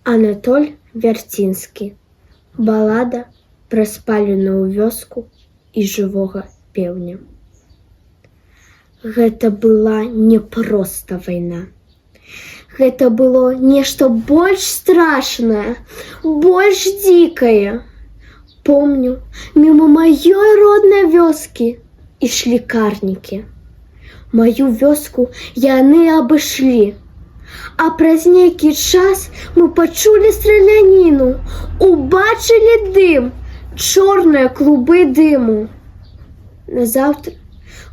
Анатоль Вярцінскі. Балада пра спаленую вёску і жывога пеўня. Гэта была не проста вайна. Гэта было нешта больш страшнае, больш дзікае. Помню, мімо маёй роднай вёскі ішлі карнікі. Маю вёску яны абышлі. А праз нейкі час мы пачулі страляніну, убачылі дым, чорныя клубы дыму. Назаўтра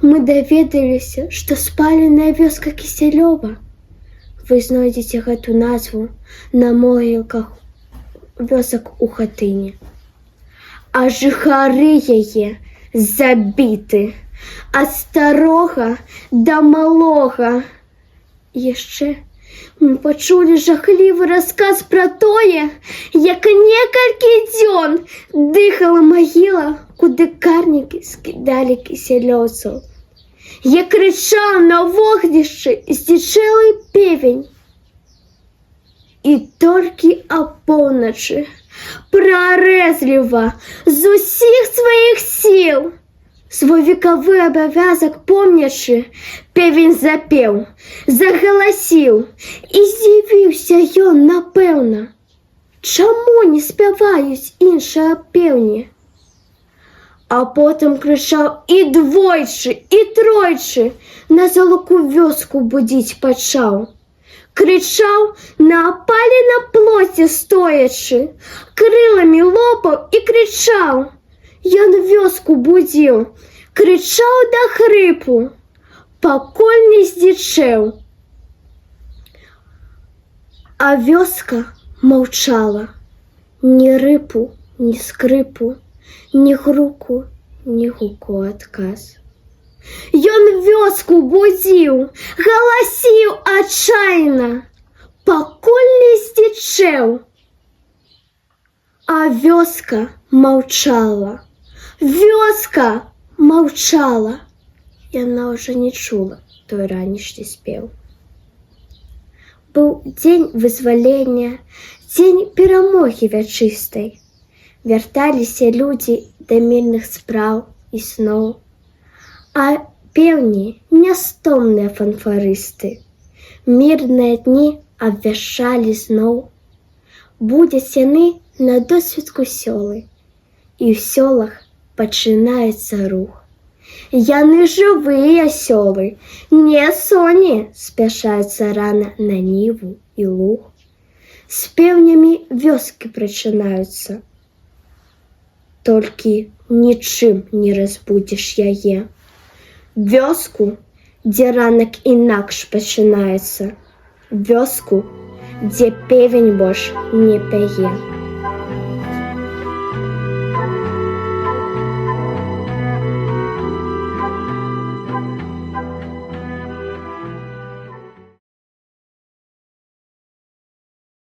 мы даведаліся, што спаленая вёска Кісялёва. Вы знойдзеце гэту назву на могілках вёсак у Хатыні. А жыхары яе забіты ад старога да малога. Яшчэ мы пачулі жахлівы расказ пра тое, як некалькі дзён дыхала магіла, куды карнікі скідалі кісялёўцаў. Як крычаў на вогнішчы здзічэлы певень. І толькі апоўначы, прарэзліва, з усіх сваіх сіл, свой векавы абавязак помнячы, певень запеў, загаласіў, і здзівіўся ён, напэўна, чаму не спяваюць іншыя пеўні. А потым крычаў і двойчы, і тройчы, на залуку вёску будзіць пачаў. Крычаў на апаленай плоце стоячы, крыламі лопаў і крычаў. Ён вёску будзіў, крычаў да хрыпу, пакуль не здзічэў. А вёска маўчала. Ні рыпу, ні скрыпу, ні груку, ні гуку адказ. Ён вёску будзіў, галасіў адчайна, пакуль не здзічэў. А вёска маўчала. Вёска маўчала. Яна ўжо не чула той ранішні спеў. Быў дзень вызвалення, дзень перамогі вячыстай. Вярталіся людзі да мірных спраў і сноў. А пеўні нястомныя фанфарысты. Мірныя дні абвяшчалі зноў. Будзяць яны на досвітку сёлы. І ў сёлах пачынаецца рух. Яны жывыя сёлы, не соні, спяшаюцца рана на ніву і луг. З пеўнямі вёскі прачынаюцца. Толькі нічым не разбудзіш яе. Вёску, дзе ранак інакш пачынаецца. Вёску, дзе певень больш не пяе.